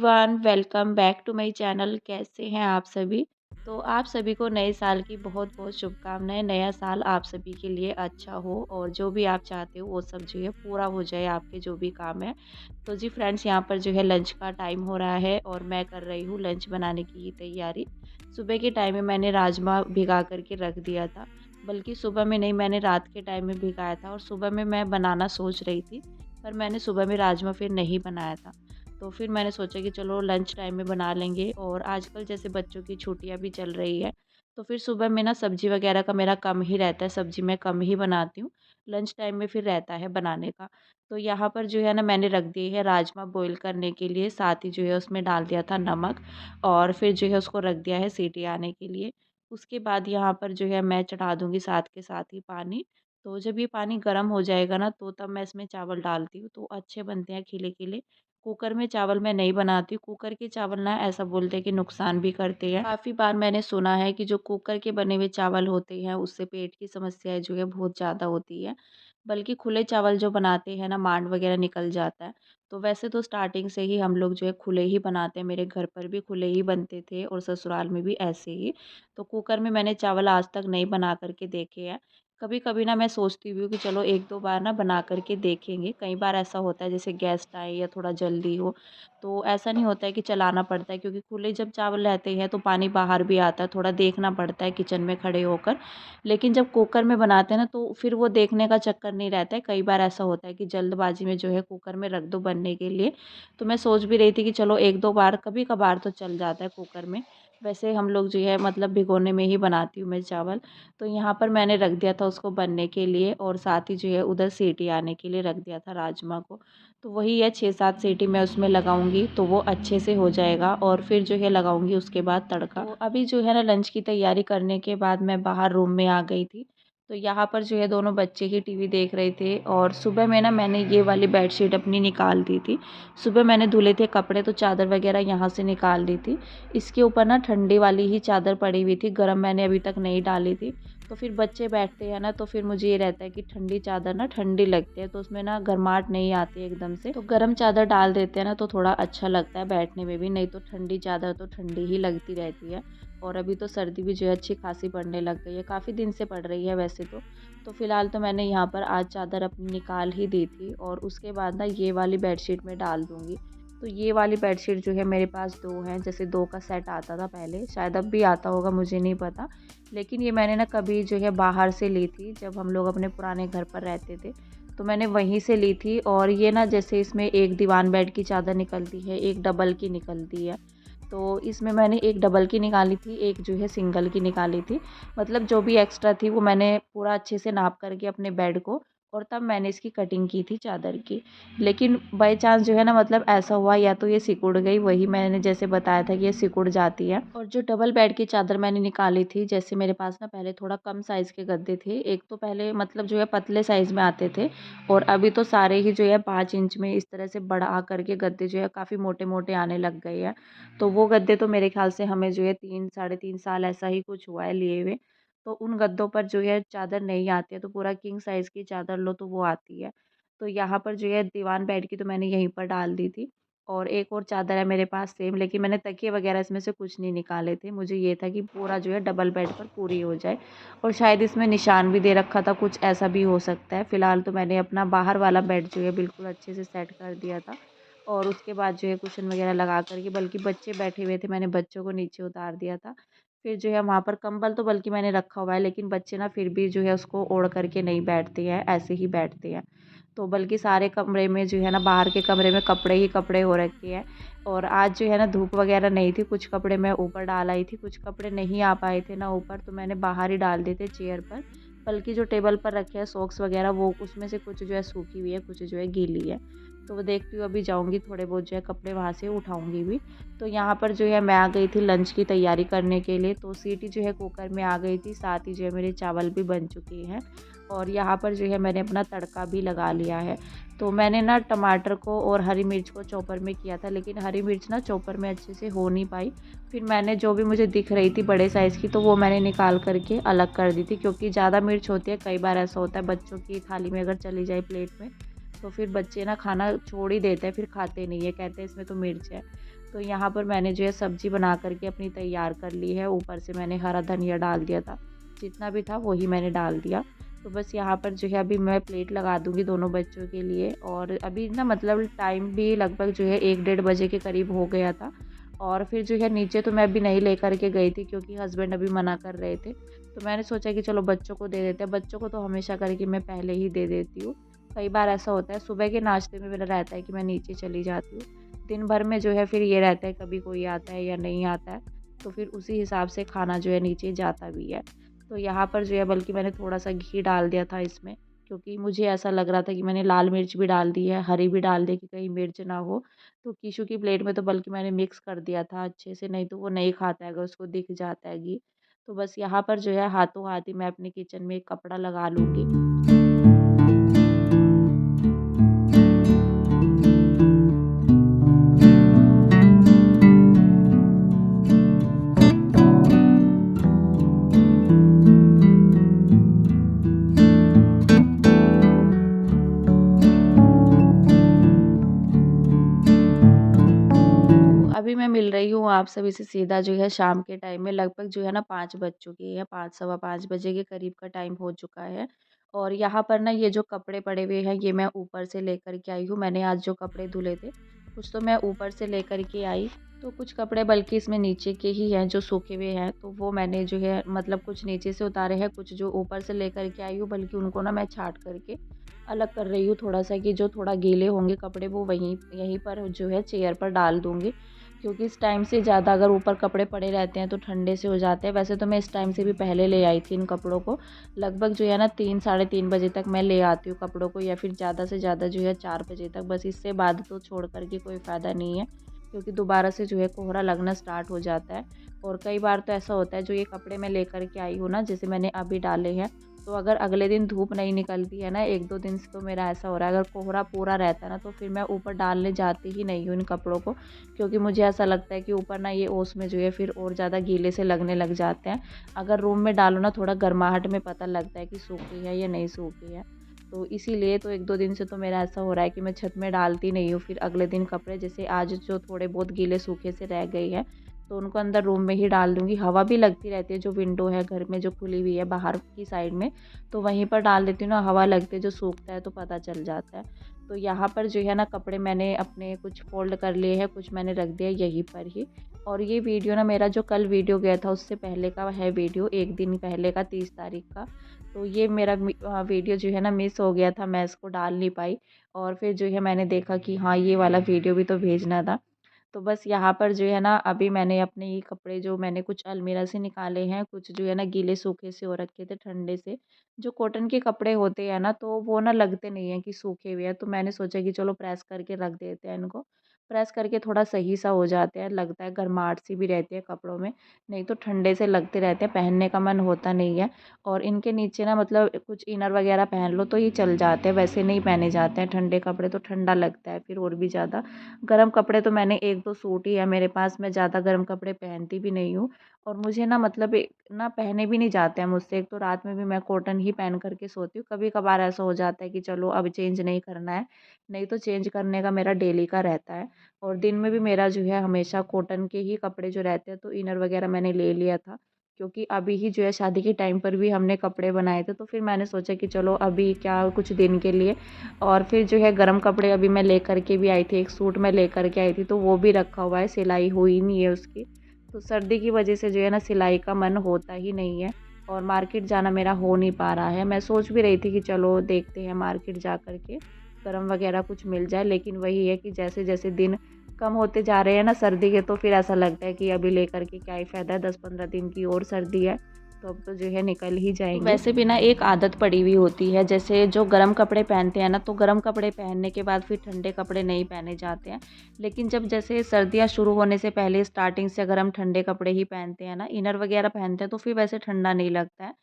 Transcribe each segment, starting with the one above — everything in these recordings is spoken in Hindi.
Everyone, welcome back to my channel. कैसे हैं आप सभी? तो आप सभी को नए साल की बहुत-बहुत शुभकामनाएँ। नया साल आप सभी के लिए अच्छा हो और जो भी आप चाहते हो वो सब जो है पूरा हो जाए, आपके जो भी काम है। तो जी फ्रेंड्स, यहाँ पर जो है लंच का टाइम हो रहा है और मैं कर रही हूँ लंच बनाने की तैयारी। सुबह के टाइम में मैंने राजमा भिगा कर के रख दिया था, बल्कि सुबह में नहीं, मैंने रात के टाइम में भिगाया था और सुबह में मैं बनाना सोच रही थी, पर मैंने सुबह में राजमा फिर नहीं बनाया था। तो फिर मैंने सोचा कि चलो लंच टाइम में बना लेंगे, और आजकल जैसे बच्चों की छुट्टियां भी चल रही है, तो फिर सुबह में ना सब्जी वगैरह का मेरा कम ही रहता है, सब्जी मैं कम ही बनाती हूँ। लंच टाइम में फिर रहता है बनाने का। तो यहाँ पर जो है ना मैंने रख दिए है राजमा बॉईल करने के लिए, साथ ही जो है उसमें डाल दिया था नमक, और फिर जो है उसको रख दिया है सीटी आने के लिए। उसके बाद यहाँ पर जो है मैं चढ़ा दूँगी साथ के साथ ही पानी। तो जब ये पानी गर्म हो जाएगा ना, तो तब मैं इसमें चावल डालती हूँ, तो अच्छे बनते हैं खिले-खिले। कुकर में चावल मैं नहीं बनाती हूँ, कुकर के चावल ना ऐसा बोलते हैं कि नुकसान भी करते हैं। काफ़ी बार मैंने सुना है कि जो कुकर के बने हुए चावल होते हैं, उससे पेट की समस्याएँ जो है बहुत ज़्यादा होती है। बल्कि खुले चावल जो बनाते हैं ना, मांड वगैरह निकल जाता है। तो वैसे तो स्टार्टिंग से ही हम लोग जो है खुले ही बनाते हैं, मेरे घर पर भी खुले ही बनते थे और ससुराल में भी ऐसे ही। तो कुकर में मैंने चावल आज तक नहीं बना कर के देखे हैं। कभी-कभी ना मैं सोचती भी हूँ कि चलो 1-2 बार ना बना कर के देखेंगे। कई बार ऐसा होता है जैसे गेस्ट आए या थोड़ा जल्दी हो, तो ऐसा नहीं होता है कि चलाना पड़ता है, क्योंकि खुले जब चावल रहते हैं तो पानी बाहर भी आता है, थोड़ा देखना पड़ता है किचन में खड़े होकर। लेकिन जब कुकर में बनाते हैं ना, तो फिर वो देखने का चक्कर नहीं रहता है। कई बार ऐसा होता है कि जल्दबाजी में जो है कुकर में रख दो बनने के लिए। तो मैं सोच भी रही थी कि चलो 1-2 बार कभी-कभार तो चल जाता है कुकर में। वैसे हम लोग जो है मतलब भिगोने में ही बनाती हूँ मैं चावल। तो यहाँ पर मैंने रख दिया था उसको बनने के लिए, और साथ ही जो है उधर सीटी आने के लिए रख दिया था राजमा को। तो वही है, 6-7 सीटी मैं उसमें लगाऊंगी तो वो अच्छे से हो जाएगा, और फिर जो है लगाऊंगी उसके बाद तड़का। तो अभी जो है ना लंच की तैयारी करने के बाद मैं बाहर रूम में आ गई थी। तो यहाँ पर जो है दोनों बच्चे ही टीवी देख रहे थे, और सुबह में ना मैंने ये वाली बेडशीट अपनी निकाल दी थी। सुबह मैंने धुले थे कपड़े, तो चादर वगैरह यहाँ से निकाल दी थी। इसके ऊपर ना ठंडी वाली ही चादर पड़ी हुई थी, गर्म मैंने अभी तक नहीं डाली थी। तो फिर बच्चे बैठते हैं ना, तो फिर मुझे ये रहता है कि ठंडी चादर ना ठंडी लगती है, तो उसमें ना गर्माहट नहीं आती है एकदम से। तो गर्म चादर डाल देते हैं ना, तो थोड़ा अच्छा लगता है बैठने में भी, नहीं तो ठंडी चादर तो ठंडी ही लगती रहती है। और अभी तो सर्दी भी जो है अच्छी खासी पड़ने लग गई है, काफ़ी दिन से पड़ रही है वैसे तो। तो फिलहाल तो मैंने यहाँ पर आज चादर अपनी निकाल ही दी थी, और उसके बाद ना ये वाली बेडशीट में डाल दूँगी। तो ये वाली बेडशीट जो है मेरे पास 2 हैं, जैसे 2 का सेट आता था पहले, शायद अब भी आता होगा, मुझे नहीं पता। लेकिन ये मैंने ना कभी जो है बाहर से ली थी, जब हम लोग अपने पुराने घर पर रहते थे, तो मैंने वहीं से ली थी। और ये ना जैसे इसमें एक दीवान बेड की चादर निकलती है, एक डबल की निकलती है। तो इसमें मैंने एक डबल की निकाली थी, एक जो है सिंगल की निकाली थी। मतलब जो भी एक्स्ट्रा थी वो मैंने पूरा अच्छे से नाप करके अपने बेड को, और तब मैंने इसकी कटिंग की थी चादर की। लेकिन बाय चांस जो है ना, मतलब ऐसा हुआ या तो ये सिकुड़ गई, वही मैंने जैसे बताया था कि ये सिकुड़ जाती है। और जो डबल बेड की चादर मैंने निकाली थी, जैसे मेरे पास ना पहले थोड़ा कम साइज़ के गद्दे थे, एक तो पहले मतलब जो है पतले साइज़ में आते थे, और अभी तो सारे ही जो है 5 इंच में इस तरह से बढ़ा करके गद्दे जो है काफ़ी मोटे-मोटे आने लग गए हैं। तो वो गद्दे तो मेरे ख़्याल से हमें जो है 3 साढ़े 3 साल ऐसा ही कुछ हुआ है लिए हुए। तो उन गद्दों पर जो है चादर नहीं आती है, तो पूरा किंग साइज़ की चादर लो तो वो आती है। तो यहाँ पर जो है दीवान बेड की तो मैंने यहीं पर डाल दी थी, और एक और चादर है मेरे पास सेम, लेकिन मैंने तकिए वग़ैरह इसमें से कुछ नहीं निकाले थे। मुझे ये था कि पूरा जो है डबल बेड पर पूरी हो जाए, और शायद इसमें निशान भी दे रखा था, कुछ ऐसा भी हो सकता है। फ़िलहाल तो मैंने अपना बाहर वाला बेड जो है बिल्कुल अच्छे से सेट कर दिया था, और उसके बाद जो है कुशन वग़ैरह लगा कर के, बल्कि बच्चे बैठे हुए थे, मैंने बच्चों को नीचे उतार दिया था। फिर जो है वहाँ पर कंबल तो बल्कि मैंने रखा हुआ है, लेकिन बच्चे ना फिर भी जो है उसको ओढ़ करके नहीं बैठते हैं, ऐसे ही बैठते हैं। तो बल्कि सारे कमरे में जो है ना, बाहर के कमरे में कपड़े ही कपड़े हो रखे हैं। और आज जो है ना धूप वग़ैरह नहीं थी, कुछ कपड़े मैं ऊपर डाल आई थी, कुछ कपड़े नहीं आ पाए थे ना ऊपर, तो मैंने बाहर ही डाल दिए थे चेयर पर। बल्कि जो टेबल पर रखे हैं सॉक्स वग़ैरह, वो उसमें से कुछ जो है सूखी हुई है, कुछ जो है गीली है। तो वो देखती हूँ, अभी जाऊँगी थोड़े बहुत जो है कपड़े वहाँ से उठाऊँगी भी। तो यहाँ पर जो है मैं आ गई थी लंच की तैयारी करने के लिए, तो सीटी जो है कुकर में आ गई थी, साथ ही जो है मेरे चावल भी बन चुके हैं, और यहाँ पर जो है मैंने अपना तड़का भी लगा लिया है। तो मैंने ना टमाटर को और हरी मिर्च को चॉपर में किया था, लेकिन हरी मिर्च ना चॉपर में अच्छे से हो नहीं पाई। फिर मैंने जो भी मुझे दिख रही थी बड़े साइज़ की, तो वो मैंने निकाल करके अलग कर दी थी, क्योंकि ज़्यादा मिर्च होती है, कई बार ऐसा होता है बच्चों की थाली में अगर चली जाए प्लेट में, तो फिर बच्चे ना खाना छोड़ ही देते हैं, फिर खाते नहीं है, कहते हैं इसमें तो मिर्च है। तो यहाँ पर मैंने जो है सब्ज़ी बना कर के अपनी तैयार कर ली है। ऊपर से मैंने हरा धनिया डाल दिया था। जितना भी था वही मैंने डाल दिया। तो बस यहाँ पर जो है अभी मैं प्लेट लगा दूँगी दोनों बच्चों के लिए, और अभी ना मतलब टाइम भी लगभग जो है 1 डेढ़ बजे के करीब हो गया था। और फिर जो है नीचे तो मैं अभी नहीं लेकर के गई थी, क्योंकि हस्बैंड अभी मना कर रहे थे। तो मैंने सोचा कि चलो बच्चों को दे देते हैं। बच्चों को तो हमेशा करके मैं पहले ही दे देती हूँ। कई बार ऐसा होता है सुबह के नाश्ते में मेरा रहता है कि मैं नीचे चली जाती हूँ। दिन भर में जो है फिर ये रहता है कभी कोई आता है या नहीं आता है। तो फिर उसी हिसाब से खाना जो है नीचे जाता भी है। तो यहाँ पर जो है बल्कि मैंने थोड़ा-सा घी डाल दिया था इसमें, क्योंकि मुझे ऐसा लग रहा था कि मैंने लाल मिर्च भी डाल दी है, हरी भी डाल दी कि कहीं मिर्च ना हो। तो कीशु की प्लेट में तो बल्कि मैंने मिक्स कर दिया था अच्छे से, नहीं तो वो नहीं खाता है अगर उसको दिख जाता है घी। तो बस यहाँ पर जो है हाथों-हाथ ही मैं अपने किचन में एक कपड़ा लगा लूँगी। तो अभी मैं मिल रही हूँ आप सभी से सीधा जो है शाम के टाइम में, लगभग जो है ना 5 बज चुकी है, 5 सवा 5 बजे के करीब का टाइम हो चुका है। और यहाँ पर ना ये जो कपड़े पड़े हुए हैं ये मैं ऊपर से लेकर के आई हूँ। मैंने आज जो कपड़े धुले थे, कुछ तो मैं ऊपर से लेकर के आई, तो कुछ कपड़े बल्कि इसमें नीचे के ही हैं जो सूखे हुए हैं, तो वो मैंने जो है मतलब कुछ नीचे से उतारे हैं, कुछ जो ऊपर से लेकर के आई हूँ, बल्कि उनको ना मैं छाँट करके अलग कर रही हूँ थोड़ा-सा, कि जो थोड़ा गीले होंगे कपड़े वो वहीं यहीं पर जो है चेयर पर डाल दूँगी। क्योंकि इस टाइम से ज़्यादा अगर ऊपर कपड़े पड़े रहते हैं तो ठंडे से हो जाते हैं। वैसे तो मैं इस टाइम से भी पहले ले आई थी इन कपड़ों को। लगभग जो है ना 3 साढ़े 3 बजे तक मैं ले आती हूँ कपड़ों को, या फिर ज़्यादा से ज़्यादा जो है 4 बजे तक। बस इससे बाद तो छोड़ कर के कोई फ़ायदा नहीं है, क्योंकि दोबारा से जो है कोहरा लगना स्टार्ट हो जाता है। और कई बार तो ऐसा होता है जो ये कपड़े मैं लेकर के आई हूँ ना, जैसे मैंने अभी डाले हैं, तो अगर अगले दिन धूप नहीं निकलती है ना 1-2 दिन से, तो मेरा ऐसा हो रहा है अगर कोहरा पूरा रहता है ना तो फिर मैं ऊपर डालने जाती ही नहीं हूँ इन कपड़ों को। क्योंकि मुझे ऐसा लगता है कि ऊपर ना ये ओस में जो है फिर और ज़्यादा गीले से लगने लग जाते हैं। अगर रूम में डालो ना थोड़ा गर्माहट में पता लगता है कि सूखी है या नहीं सूखी है। तो इसीलिए तो 1-2 दिन से तो मेरा ऐसा हो रहा है कि मैं छत में डालती नहीं हूँ फिर अगले दिन कपड़े, जैसे आज जो थोड़े बहुत गीले सूखे से रह गए हैं तो उनको अंदर रूम में ही डाल दूँगी। हवा भी लगती रहती है, जो विंडो है घर में जो खुली हुई है बाहर की साइड में, तो वहीं पर डाल देती हूँ ना, हवा लगती है, जो सूखता है तो पता चल जाता है। तो यहाँ पर जो है ना कपड़े मैंने अपने कुछ फ़ोल्ड कर लिए हैं, कुछ मैंने रख दिया यहीं पर ही। और ये वीडियो ना मेरा जो कल वीडियो गया था उससे पहले का है वीडियो, 1 दिन पहले का 30 तारीख का। तो ये मेरा वीडियो जो है ना मिस हो गया था, मैं इसको डाल नहीं पाई। और फिर जो है मैंने देखा कि हाँ, ये वाला वीडियो भी तो भेजना था। तो बस यहाँ पर जो है ना अभी मैंने अपने ये कपड़े जो मैंने कुछ अलमीरा से निकाले हैं, कुछ जो है ना गीले सूखे से हो रखे थे ठंडे से। जो कॉटन के कपड़े होते हैं ना तो वो ना लगते नहीं हैं कि सूखे हुए हैं, तो मैंने सोचा कि चलो प्रेस करके रख देते हैं इनको। प्रेस करके थोड़ा सही सा हो जाते हैं, लगता है गर्माहट सी भी रहती है कपड़ों में, नहीं तो ठंडे से लगते रहते हैं, पहनने का मन होता नहीं है। और इनके नीचे ना मतलब कुछ इनर वगैरह पहन लो तो ये चल जाते हैं, वैसे नहीं पहने जाते हैं ठंडे कपड़े, तो ठंडा लगता है फिर और भी ज़्यादा। गरम कपड़े तो मैंने 1-2 सूट ही है मेरे पास, मैं ज़्यादा गरम कपड़े पहनती भी नहीं हूँ। और मुझे ना मतलब ना पहने भी नहीं जाते हैं मुझसे, एक तो रात में भी मैं कॉटन ही पहन कर के सोती हूँ। कभी-कभार ऐसा हो जाता है कि चलो अब चेंज नहीं करना है, नहीं तो चेंज करने का मेरा डेली का रहता है। और दिन में भी मेरा जो है हमेशा कॉटन के ही कपड़े जो रहते हैं, तो इनर वगैरह मैंने ले लिया था। क्योंकि अभी ही जो है शादी के टाइम पर भी हमने कपड़े बनाए थे, तो फिर मैंने सोचा कि चलो अभी क्या कुछ दिन के लिए। और फिर जो है गरम कपड़े अभी मैं लेकर के भी आई थी, एक सूट मैं लेकर के आई थी तो वो भी रखा हुआ है, सिलाई हुई नहीं है उसकी। तो सर्दी की वजह से जो है ना सिलाई का मन होता ही नहीं है, और मार्केट जाना मेरा हो नहीं पा रहा है। मैं सोच भी रही थी कि चलो देखते हैं मार्केट जा कर के गरम वगैरह कुछ मिल जाए, लेकिन वही है कि जैसे-जैसे दिन कम होते जा रहे हैं ना सर्दी के, तो फिर ऐसा लगता है कि अभी लेकर के क्या ही फ़ायदा है, 10-15 दिन की और सर्दी है, तो अब तो जो है निकल ही जाएँगी। वैसे भी ना एक आदत पड़ी हुई होती है, जैसे जो गरम कपड़े पहनते हैं ना, तो गरम कपड़े पहनने के बाद फिर ठंडे कपड़े नहीं पहने जाते हैं। लेकिन जब जैसे सर्दियाँ शुरू होने से पहले स्टार्टिंग से अगर हम ठंडे कपड़े ही पहनते हैं ना, इनर वगैरह पहनते हैं, तो फिर वैसे ठंडा नहीं लगता है।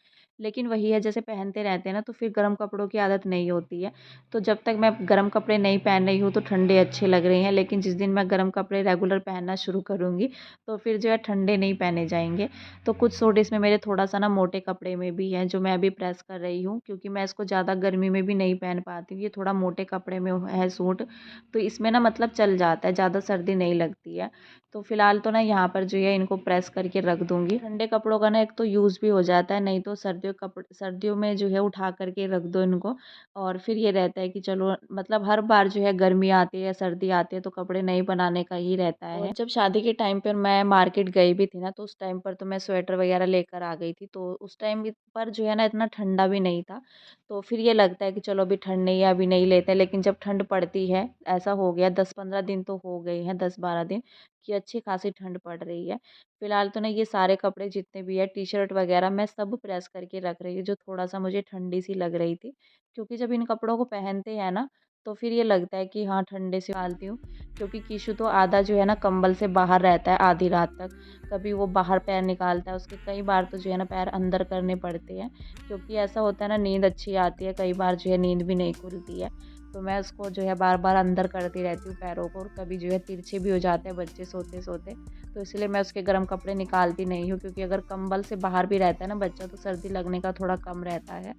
लेकिन वही है जैसे पहनते रहते हैं ना तो फिर गर्म कपड़ों की आदत नहीं होती है। तो जब तक मैं गर्म कपड़े नहीं पहन रही हूँ तो ठंडे अच्छे लग रहे हैं, लेकिन जिस दिन मैं गर्म कपड़े रेगुलर पहनना शुरू करूँगी तो फिर जो है ठंडे नहीं पहने जाएँगे। तो कुछ सूट इसमें मेरे थोड़ा-सा ना मोटे कपड़े में भी हैं जो मैं अभी प्रेस कर रही हूँ, क्योंकि मैं इसको ज़्यादा गर्मी में भी नहीं पहन पाती हूँ। ये थोड़ा मोटे कपड़े में है सूट, तो इसमें ना मतलब चल जाता है, ज़्यादा सर्दी नहीं लगती है। तो फ़िलहाल तो ना यहाँ पर जो है इनको प्रेस करके रख दूँगी। ठंडे कपड़ों का ना एक तो यूज़ भी हो जाता है, नहीं तो सर्दियों में जो है उठा कर के रख दो इनको, और फिर ये रहता है कि चलो मतलब हर बार जो है गर्मी आती है या सर्दी आती है तो कपड़े नए बनाने का ही रहता है। और जब शादी के टाइम पर मैं मार्केट गई भी थी ना तो उस टाइम पर तो मैं स्वेटर वगैरह लेकर आ गई थी, तो उस टाइम पर जो है ना इतना ठंडा भी नहीं था। तो फिर ये लगता है कि चलो अभी ठंड नहीं है, अभी नहीं लेते हैं, लेकिन जब ठंड पड़ती है, ऐसा हो गया 10-15 दिन तो हो गए हैं, 10-12 दिन कि अच्छी खासी ठंड पड़ रही है। फिलहाल तो ना ये सारे कपड़े जितने भी हैं, टी-शर्ट वगैरह मैं सब प्रेस करके रख रही हूँ, जो थोड़ा-सा मुझे ठंडी सी लग रही थी। क्योंकि जब इन कपड़ों को पहनते हैं ना, तो फिर ये लगता है कि हाँ, ठंडे से निकालती हूँ। क्योंकि कीशु तो आधा जो है ना कंबल से बाहर रहता है आधी रात तक। कभी वो बाहर पैर निकालता है, उसके कई बार तो जो है ना पैर अंदर करने पड़ते हैं। क्योंकि ऐसा होता है ना, नींद अच्छी आती है, कई बार जो है नींद भी नहीं खुलती है। तो मैं उसको जो है बार-बार अंदर करती रहती हूँ पैरों को, और कभी जो है तिरछे भी हो जाते हैं बच्चे सोते-सोते। तो इसलिए मैं उसके गर्म कपड़े निकालती नहीं हूँ, क्योंकि अगर कंबल से बाहर भी रहता है ना बच्चा तो सर्दी लगने का थोड़ा कम रहता है।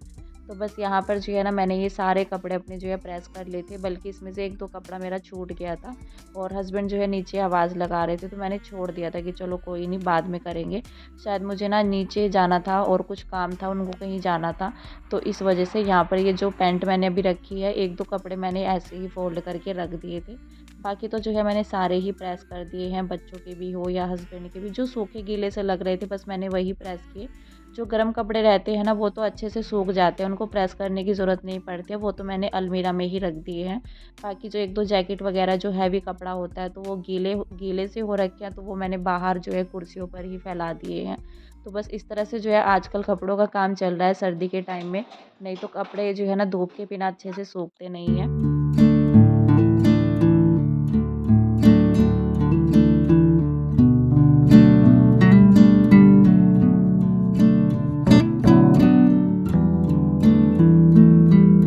तो बस यहाँ पर जो है ना मैंने ये सारे कपड़े अपने जो है प्रेस कर लिए थे, बल्कि इसमें से 1-2 कपड़ा मेरा छूट गया था और हस्बैंड जो है नीचे आवाज़ लगा रहे थे, तो मैंने छोड़ दिया था कि चलो कोई नहीं, बाद में करेंगे। शायद मुझे ना नीचे जाना था और कुछ काम था, उनको कहीं जाना था, तो इस वजह से यहाँ पर ये जो पैंट मैंने अभी रखी है, 1-2 कपड़े मैंने ऐसे ही फ़ोल्ड करके रख दिए थे। बाकी तो जो है मैंने सारे ही प्रेस कर दिए हैं, बच्चों के भी हो या हस्बैंड के भी। जो सूखे गीले से लग रहे थे बस मैंने वही प्रेस किए। जो गर्म कपड़े रहते हैं ना वो तो अच्छे से सूख जाते हैं, उनको प्रेस करने की ज़रूरत नहीं पड़ती है, वो तो मैंने अलमीरा में ही रख दिए हैं। बाकी जो 1-2 जैकेट वगैरह जो हैवी कपड़ा होता है तो वो गीले गीले से हो रखे हैं, तो वो मैंने बाहर जो है कुर्सियों पर ही फैला दिए हैं। तो बस इस तरह से जो है आजकल कपड़ों का काम चल रहा है सर्दी के टाइम में, नहीं तो कपड़े जो है ना धूप के बिना अच्छे से सूखते नहीं हैं।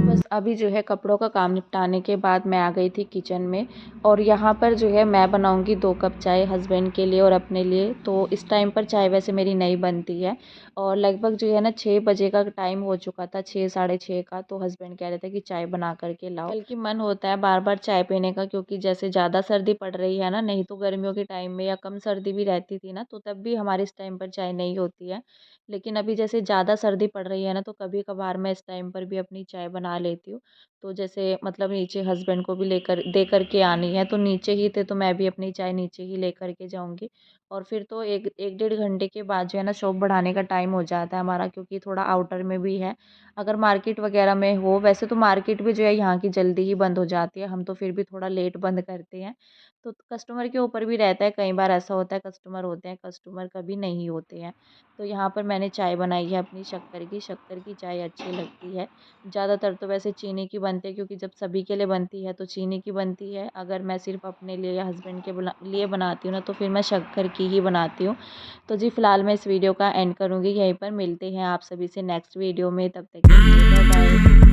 बस अभी जो है कपड़ों का काम निपटाने के बाद मैं आ गई थी किचन में, और यहाँ पर जो है मैं बनाऊँगी 2 कप चाय हस्बैंड के लिए और अपने लिए। तो इस टाइम पर चाय वैसे मेरी नहीं बनती है, और लगभग जो है ना 6 बजे का टाइम हो चुका था, 6 साढ़े 6 का, तो हस्बैंड कह रहे थे कि चाय बना कर के लाओ। बल्कि मन होता है बार-बार चाय पीने का, क्योंकि जैसे ज़्यादा सर्दी पड़ रही है ना, नहीं तो गर्मियों के टाइम में या कम सर्दी भी रहती थी ना, तो तब भी हमारे इस टाइम पर चाय नहीं होती है। लेकिन अभी जैसे ज़्यादा सर्दी पड़ रही है ना, तो कभी-कभार मैं इस टाइम पर भी अपनी चाय बना लेती हूँ। तो जैसे मतलब नीचे हस्बैंड को भी लेकर दे कर के आनी है, तो नीचे ही थे तो मैं भी अपनी चाय नीचे ही लेकर के जाऊँगी। और फिर तो 1 डेढ़ घंटे के बाद जो है ना शॉप बढ़ाने का टाइम हो जाता है हमारा, क्योंकि थोड़ा आउटर में भी है। अगर मार्केट वगैरह में हो, वैसे तो मार्केट भी जो है यहाँ की जल्दी ही बंद हो जाती है, हम तो फिर भी थोड़ा लेट बंद करते हैं। तो कस्टमर के ऊपर भी रहता है, कई बार ऐसा होता है कस्टमर होते हैं, कस्टमर कभी नहीं होते हैं। तो यहाँ पर मैंने चाय बनाई है अपनी शक्कर की चाय अच्छी लगती है। ज़्यादातर तो वैसे चीनी की बनती है, क्योंकि जब सभी के लिए बनती है तो चीनी की बनती है। अगर मैं सिर्फ़ अपने लिए या हस्बैंड के लिए बनाती हूँ ना, तो फिर मैं शक्कर की ही बनाती हूँ। तो जी फ़िलहाल मैं इस वीडियो का एंड करूँगी यहीं पर। मिलते हैं आप सभी से नेक्स्ट वीडियो में, तब तक के लिए बाय बाय।